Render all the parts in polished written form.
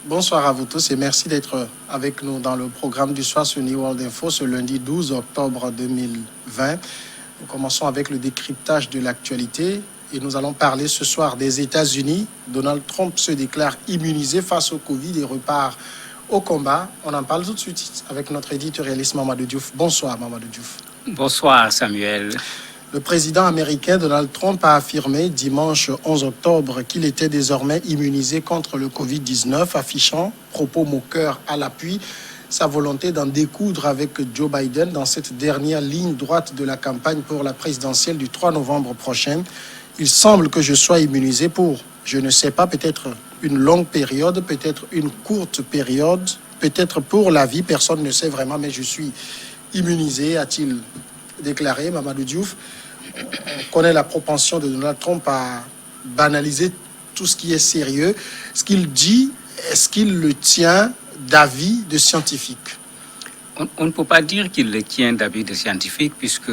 Bonsoir à vous tous et merci d'être avec nous dans le programme du soir sur New World Info ce lundi 12 octobre 2020. Nous commençons avec le décryptage de l'actualité et nous allons parler ce soir des États-Unis. Donald Trump se déclare immunisé face au Covid et repart au combat. On en parle tout de suite avec notre éditorialiste Mamadou Diouf. Bonsoir Mamadou Diouf. Bonsoir Samuel. Le président américain Donald Trump a affirmé dimanche 11 octobre qu'il était désormais immunisé contre le Covid-19, affichant, propos moqueurs à l'appui, sa volonté d'en découdre avec Joe Biden dans cette dernière ligne droite de la campagne pour la présidentielle du 3 novembre prochain. Il semble que je sois immunisé pour, je ne sais pas, peut-être une longue période, peut-être une courte période, peut-être pour la vie, personne ne sait vraiment, mais je suis immunisé, a-t-il déclaré, Mamadou Diouf. On connaît la propension de Donald Trump à banaliser tout ce qui est sérieux. Ce qu'il dit, est-ce qu'il le tient d'avis de scientifiques? On ne peut pas dire qu'il le tient d'avis de scientifiques, puisque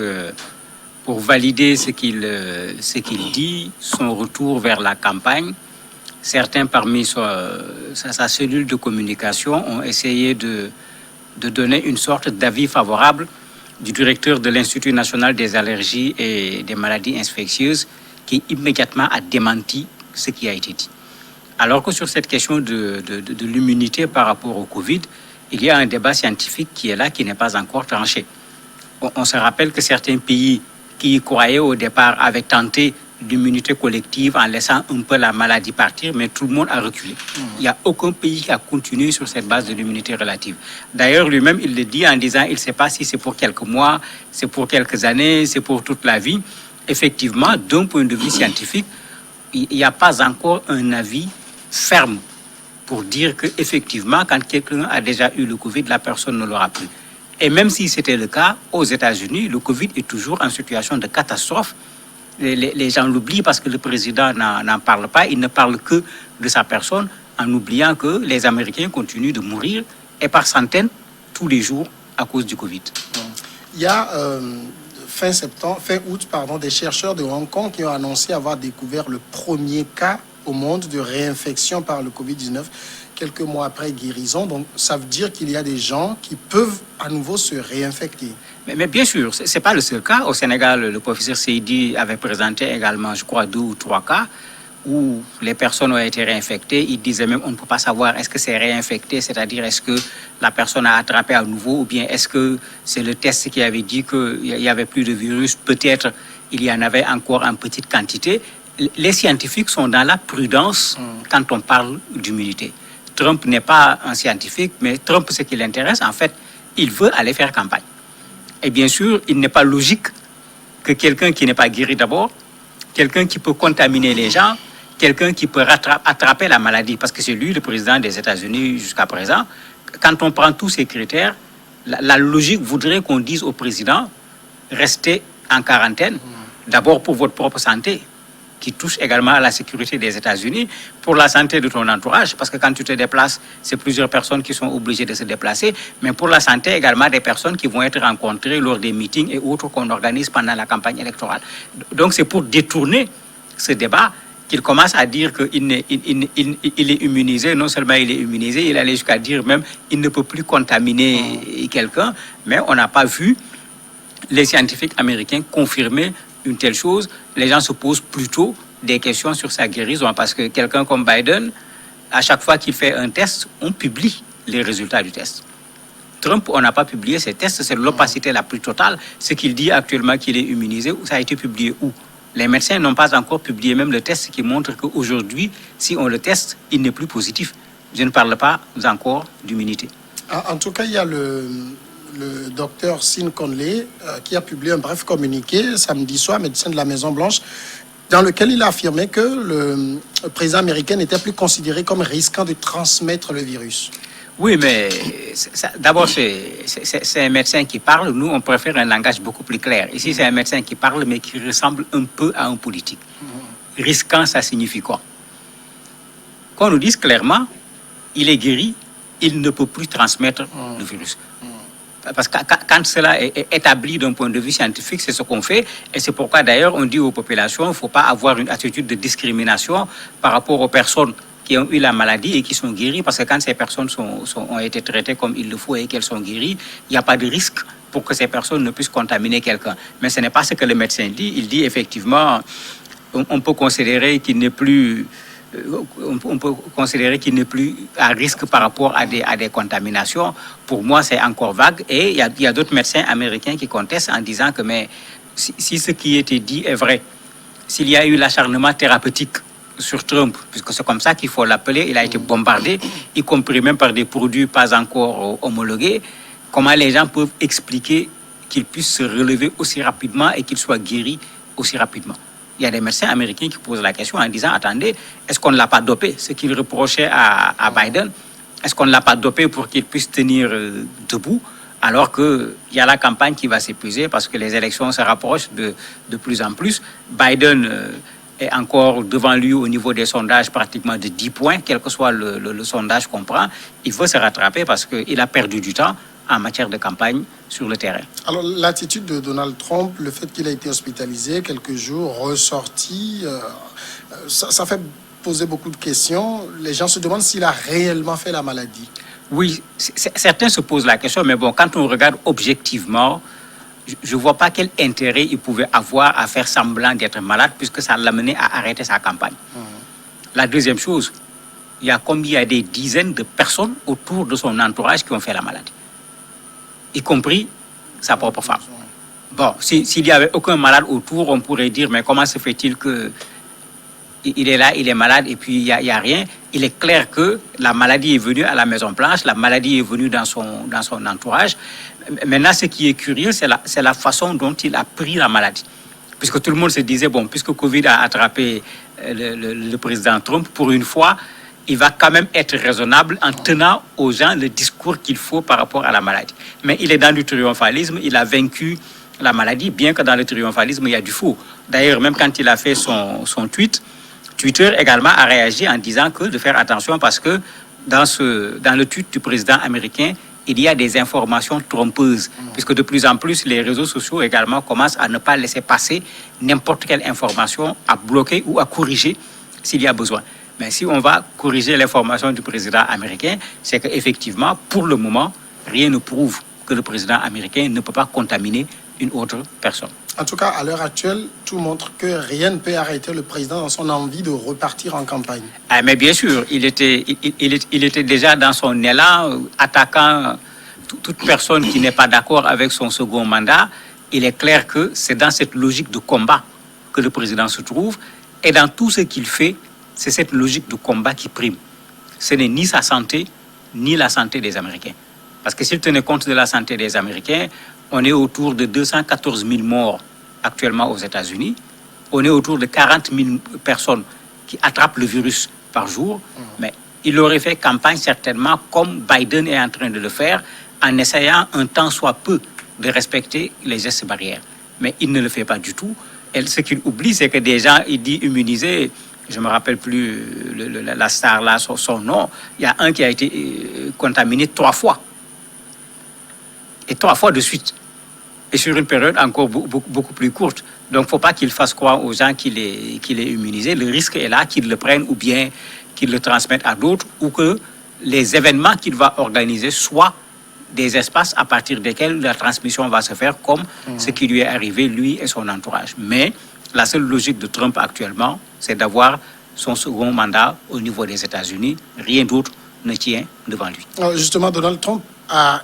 pour valider ce qu'il dit, son retour vers la campagne, certains parmi sa cellule de communication ont essayé de donner une sorte d'avis favorable du directeur de l'Institut national des allergies et des maladies infectieuses, qui immédiatement a démenti ce qui a été dit. Alors que sur cette question de l'immunité par rapport au Covid, il y a un débat scientifique qui est là, qui n'est pas encore tranché. On se rappelle que certains pays qui y croyaient au départ avaient tenté l'immunité collective en laissant un peu la maladie partir, mais tout le monde a reculé. Il n'y a aucun pays qui a continué sur cette base de l'immunité relative. D'ailleurs, lui-même, il le dit en disant, il ne sait pas si c'est pour quelques mois, c'est pour quelques années, c'est pour toute la vie. Effectivement, d'un point de vue scientifique, il n'y a pas encore un avis ferme pour dire qu'effectivement, quand quelqu'un a déjà eu le Covid, la personne ne l'aura plus. Et même si c'était le cas, aux États-Unis, le Covid est toujours en situation de catastrophe. Les gens l'oublient parce que le président n'en parle pas. Il ne parle que de sa personne en oubliant que les Américains continuent de mourir et par centaines tous les jours à cause du Covid. Il y a fin août, des chercheurs de Hong Kong qui ont annoncé avoir découvert le premier cas au monde de réinfection par le Covid-19 quelques mois après guérison. Donc, ça veut dire qu'il y a des gens qui peuvent à nouveau se réinfecter. Mais bien sûr, ce n'est pas le seul cas. Au Sénégal, le professeur Seydi avait présenté également, je crois, 2 ou 3 cas où les personnes ont été réinfectées. Il disait même, on ne peut pas savoir est-ce que c'est réinfecté, c'est-à-dire est-ce que la personne a attrapé à nouveau ou bien est-ce que c'est le test qui avait dit qu'il n'y avait plus de virus. Peut-être il y en avait encore en petite quantité. Les scientifiques sont dans la prudence quand on parle d'immunité. Trump n'est pas un scientifique, mais Trump, ce qui l'intéresse, en fait, il veut aller faire campagne. Et bien sûr, il n'est pas logique que quelqu'un qui n'est pas guéri d'abord, quelqu'un qui peut contaminer les gens, quelqu'un qui peut attraper la maladie, parce que c'est lui le président des États-Unis jusqu'à présent. Quand on prend tous ces critères, la logique voudrait qu'on dise au président, restez en quarantaine, d'abord pour votre propre santé, qui touche également à la sécurité des États-Unis, pour la santé de ton entourage, parce que quand tu te déplaces, c'est plusieurs personnes qui sont obligées de se déplacer, mais pour la santé également des personnes qui vont être rencontrées lors des meetings et autres qu'on organise pendant la campagne électorale. Donc c'est pour détourner ce débat qu'il commence à dire qu'il est immunisé. Non seulement il est immunisé, il allait jusqu'à dire même qu'il ne peut plus contaminer quelqu'un, mais on n'a pas vu les scientifiques américains confirmer une telle chose. Les gens se posent plutôt des questions sur sa guérison parce que quelqu'un comme Biden, à chaque fois qu'il fait un test, on publie les résultats du test. Trump, on n'a pas publié ces tests, c'est l'opacité la plus totale. Ce qu'il dit actuellement qu'il est immunisé, ça a été publié où? Les médecins n'ont pas encore publié même le test qui montre qu'aujourd'hui, si on le teste, il n'est plus positif. Je ne parle pas encore d'immunité. En tout cas, il y a le docteur Sean Conley qui a publié un bref communiqué samedi soir, médecin de la Maison-Blanche, dans lequel il a affirmé que le président américain n'était plus considéré comme risquant de transmettre le virus. Oui, mais d'abord, c'est un médecin qui parle. Nous, on préfère un langage beaucoup plus clair. Ici, c'est un médecin qui parle, mais qui ressemble un peu à un politique. Risquant, ça signifie quoi? Qu'on nous dise clairement, il est guéri, il ne peut plus transmettre le virus. Parce que quand cela est établi d'un point de vue scientifique, c'est ce qu'on fait. Et c'est pourquoi, d'ailleurs, on dit aux populations, il ne faut pas avoir une attitude de discrimination par rapport aux personnes qui ont eu la maladie et qui sont guéris, parce que quand ces personnes ont été traitées comme il le faut et qu'elles sont guéries, il n'y a pas de risque pour que ces personnes ne puissent contaminer quelqu'un. Mais ce n'est pas ce que le médecin dit. Il dit effectivement, on peut considérer qu'il n'est plus... On peut considérer qu'il n'est plus à risque par rapport à des contaminations. Pour moi, c'est encore vague. Et il y a d'autres médecins américains qui contestent en disant que mais, si ce qui était dit est vrai, s'il y a eu l'acharnement thérapeutique sur Trump, puisque c'est comme ça qu'il faut l'appeler, il a été bombardé, y compris même par des produits pas encore homologués, comment les gens peuvent expliquer qu'il puisse se relever aussi rapidement et qu'il soit guéri aussi rapidement? Il y a des médecins américains qui posent la question en disant, attendez, est-ce qu'on ne l'a pas dopé? Ce qu'ils reprochaient à Biden, est-ce qu'on ne l'a pas dopé pour qu'il puisse tenir debout, alors qu'il y a la campagne qui va s'épuiser parce que les élections se rapprochent de plus en plus. Biden est encore devant lui au niveau des sondages pratiquement de 10 points, quel que soit le sondage qu'on prend. Il veut se rattraper parce qu'il a perdu du temps en matière de campagne sur le terrain. Alors, l'attitude de Donald Trump, le fait qu'il a été hospitalisé quelques jours, ressorti, ça fait poser beaucoup de questions. Les gens se demandent s'il a réellement fait la maladie. Oui, certains se posent la question, mais bon, quand on regarde objectivement, je ne vois pas quel intérêt il pouvait avoir à faire semblant d'être malade, puisque ça l'a mené à arrêter sa campagne. La deuxième chose, il y a des dizaines de personnes autour de son entourage qui ont fait la maladie, y compris sa propre femme. Bon, s'il n'y avait aucun malade autour, on pourrait dire, mais comment se fait-il que il est là, il est malade et puis il n'y a rien? Il est clair que la maladie est venue à la Maison-Blanche, la maladie est venue dans son entourage. Maintenant, ce qui est curieux, c'est la façon dont il a pris la maladie. Puisque tout le monde se disait, bon, puisque Covid a attrapé le président Trump, pour une fois, il va quand même être raisonnable en tenant aux gens le discours qu'il faut par rapport à la maladie. Mais il est dans du triomphalisme, il a vaincu la maladie, bien que dans le triomphalisme, il y a du faux. D'ailleurs, même quand il a fait son tweet, Twitter également a réagi en disant que de faire attention parce que dans le tweet du président américain, il y a des informations trompeuses, puisque de plus en plus, les réseaux sociaux également commencent à ne pas laisser passer n'importe quelle information, à bloquer ou à corriger s'il y a besoin. Mais si on va corriger l'information du président américain, c'est qu'effectivement, pour le moment, rien ne prouve que le président américain ne peut pas contaminer une autre personne. En tout cas, à l'heure actuelle, tout montre que rien ne peut arrêter le président dans son envie de repartir en campagne. Ah, mais bien sûr, il était déjà dans son élan, attaquant toute personne qui n'est pas d'accord avec son second mandat. Il est clair que c'est dans cette logique de combat que le président se trouve. Et dans tout ce qu'il fait, c'est cette logique de combat qui prime. Ce n'est ni sa santé, ni la santé des Américains. Parce que s'il tenait compte de la santé des Américains, on est autour de 214 000 morts actuellement aux États-Unis. On est autour de 40 000 personnes qui attrapent le virus par jour. Mais il aurait fait campagne certainement comme Biden est en train de le faire, en essayant un tant soit peu de respecter les gestes barrières. Mais il ne le fait pas du tout. Et ce qu'il oublie, c'est que des gens, il dit immunisés. Je ne me rappelle plus la star là, son nom. Il y a un qui a été contaminé 3 fois. Et 3 fois de suite. Et sur une période encore beaucoup plus courte. Donc, il ne faut pas qu'il fasse croire aux gens qu'il est immunisé. Le risque est là, qu'ils le prennent ou bien qu'ils le transmettent à d'autres, ou que les événements qu'il va organiser soient des espaces à partir desquels la transmission va se faire, comme ce qui lui est arrivé, lui et son entourage. Mais la seule logique de Trump actuellement, c'est d'avoir son second mandat au niveau des États-Unis. Rien d'autre ne tient devant lui. Alors justement, Donald Trump a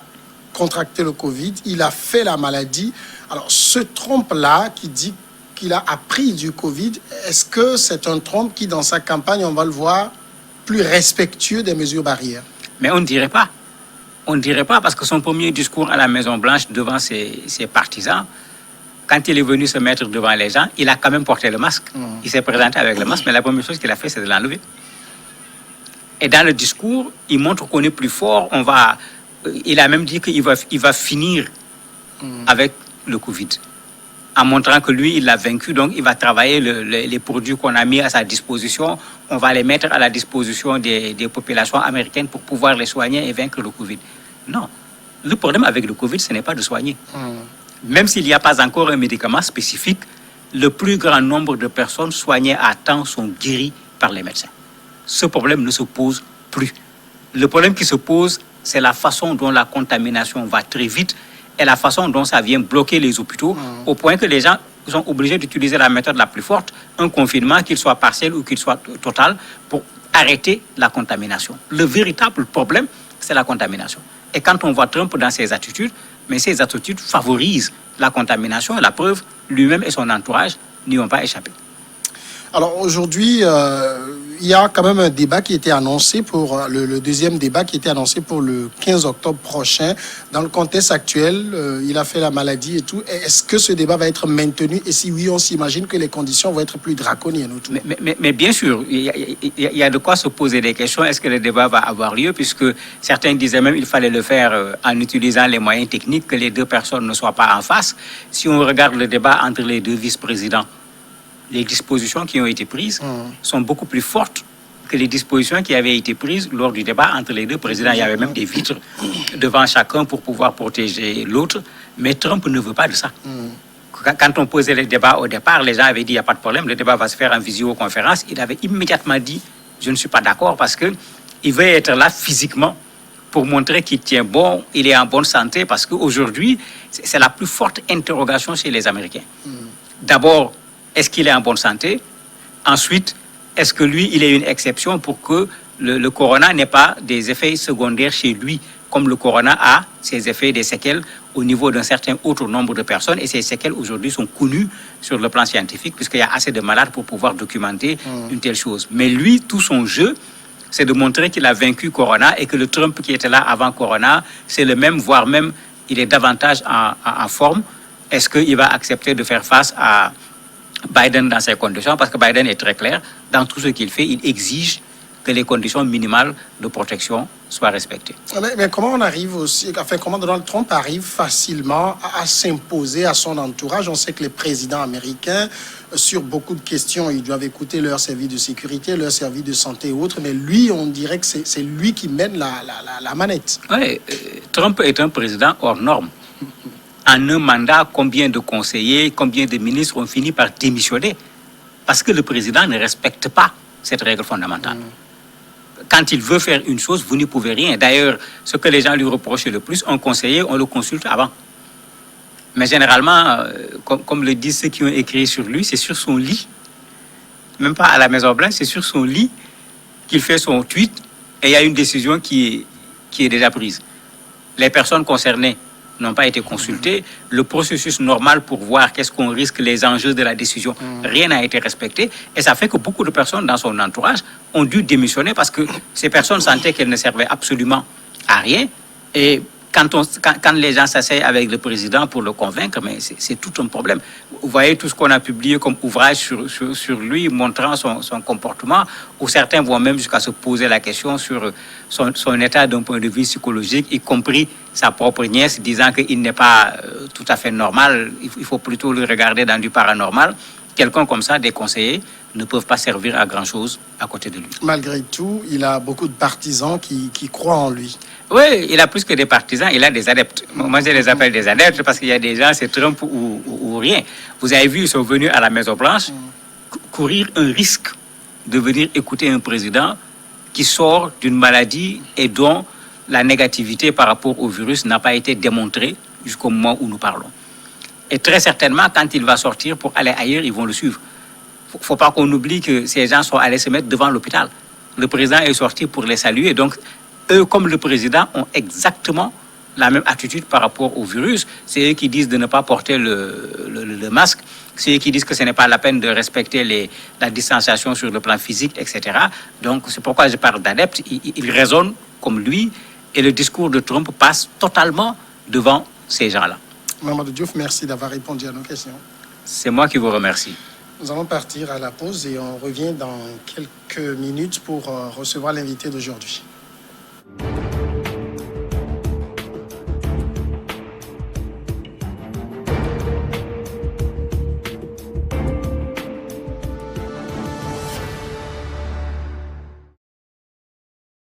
contracté le Covid, il a fait la maladie. Alors ce Trump-là qui dit qu'il a appris du Covid, est-ce que c'est un Trump qui, dans sa campagne, on va le voir plus respectueux des mesures barrières? Mais on ne dirait pas. On ne dirait pas parce que son premier discours à la Maison-Blanche devant ses partisans, quand il est venu se mettre devant les gens, il a quand même porté le masque. Il s'est présenté avec le masque, mais la première chose qu'il a fait, c'est de l'enlever. Et dans le discours, il montre qu'on est plus fort. Il a même dit qu'il va finir avec le Covid, en montrant que lui, il l'a vaincu. Donc, il va travailler les produits qu'on a mis à sa disposition. On va les mettre à la disposition des populations américaines pour pouvoir les soigner et vaincre le Covid. Non. Le problème avec le Covid, ce n'est pas de soigner. Même s'il n'y a pas encore un médicament spécifique, le plus grand nombre de personnes soignées à temps sont guéries par les médecins. ce problème ne se pose plus. Le problème qui se pose, c'est la façon dont la contamination va très vite et la façon dont ça vient bloquer les hôpitaux, au point que les gens sont obligés d'utiliser la méthode la plus forte, un confinement, qu'il soit partiel ou qu'il soit total, pour arrêter la contamination. Le véritable problème, c'est la contamination. Et quand on voit Trump dans ses attitudes, mais ces attitudes favorisent la contamination. La preuve, lui-même et son entourage n'y ont pas échappé. Alors aujourd'hui, il y a quand même un débat qui était annoncé pour le deuxième débat qui était annoncé pour le 15 octobre prochain. Dans le contexte actuel, il a fait la maladie et tout. Est-ce que ce débat va être maintenu? Et si oui, on s'imagine que les conditions vont être plus draconiennes autour. Mais bien sûr, il y a de quoi se poser des questions. Est-ce que le débat va avoir lieu? Puisque certains disaient même qu'il fallait le faire en utilisant les moyens techniques, que les deux personnes ne soient pas en face. Si on regarde le débat entre les deux vice-présidents, les dispositions qui ont été prises sont beaucoup plus fortes que les dispositions qui avaient été prises lors du débat entre les deux présidents. Il y avait même des vitres devant chacun pour pouvoir protéger l'autre. Mais Trump ne veut pas de ça. Quand on posait le débat au départ, les gens avaient dit il n'y a pas de problème, le débat va se faire en visioconférence. Il avait immédiatement dit je ne suis pas d'accord parce qu'il veut être là physiquement pour montrer qu'il tient bon, il est en bonne santé, parce qu'aujourd'hui, c'est la plus forte interrogation chez les Américains. D'abord, est-ce qu'il est en bonne santé? Ensuite, est-ce que lui, il est une exception pour que le corona n'ait pas des effets secondaires chez lui, comme le corona a ses effets, des séquelles au niveau d'un certain autre nombre de personnes, et ces séquelles aujourd'hui sont connues sur le plan scientifique, puisqu'il y a assez de malades pour pouvoir documenter une telle chose. Mais lui, tout son jeu, c'est de montrer qu'il a vaincu corona et que le Trump qui était là avant corona, c'est le même, voire même, il est davantage en forme. Est-ce qu'il va accepter de faire face à Biden dans ces conditions? Parce que Biden est très clair, dans tout ce qu'il fait, il exige que les conditions minimales de protection soient respectées. Mais comment on arrive aussi, enfin, comment Donald Trump arrive facilement à s'imposer à son entourage? On sait que les présidents américains, sur beaucoup de questions, ils doivent écouter leur service de sécurité, leur service de santé et autres, mais lui, on dirait que c'est lui qui mène la manette. Oui, Trump est un président hors norme. En un mandat, combien de conseillers, combien de ministres ont fini par démissionner parce que le président ne respecte pas cette règle fondamentale. Quand il veut faire une chose, vous n'y pouvez rien. D'ailleurs, ce que les gens lui reprochent le plus, un conseiller, on le consulte avant. Mais généralement, comme le disent ceux qui ont écrit sur lui, c'est sur son lit, même pas à la Maison-Blanche, c'est sur son lit qu'il fait son tweet et il y a une décision qui est déjà prise. Les personnes concernées n'ont pas été consultés. Le processus normal pour voir qu'est-ce qu'on risque, les enjeux de la décision, rien n'a été respecté. Et ça fait que beaucoup de personnes dans son entourage ont dû démissionner parce que ces personnes sentaient qu'elles ne servaient absolument à rien. Et quand les gens s'asseyent avec le président pour le convaincre, mais c'est tout un problème. Vous voyez tout ce qu'on a publié comme ouvrage sur lui, montrant son comportement, où certains vont même jusqu'à se poser la question sur son état d'un point de vue psychologique, y compris sa propre nièce, disant qu'il n'est pas tout à fait normal, il faut plutôt le regarder dans du paranormal. Quelqu'un comme ça, des conseillers, ne peuvent pas servir à grand-chose à côté de lui. Malgré tout, il a beaucoup de partisans qui croient en lui. Oui, il a plus que des partisans, il a des adeptes. Moi, je les appelle des adeptes parce qu'il y a des gens, c'est Trump ou rien. Vous avez vu, ils sont venus à la Maison-Blanche courir un risque de venir écouter un président qui sort d'une maladie et dont la négativité par rapport au virus n'a pas été démontrée jusqu'au moment où nous parlons. Et très certainement, quand il va sortir pour aller ailleurs, ils vont le suivre. Il ne faut pas qu'on oublie que ces gens sont allés se mettre devant l'hôpital. Le président est sorti pour les saluer. Donc, eux, comme le président, ont exactement la même attitude par rapport au virus. C'est eux qui disent de ne pas porter le masque. C'est eux qui disent que ce n'est pas la peine de respecter la distanciation sur le plan physique, etc. Donc, c'est pourquoi je parle d'adeptes. Ils raisonnent comme lui. Et le discours de Trump passe totalement devant ces gens-là. Mamadou Diouf, merci d'avoir répondu à nos questions. C'est moi qui vous remercie. Nous allons partir à la pause et on revient dans quelques minutes pour recevoir l'invité d'aujourd'hui.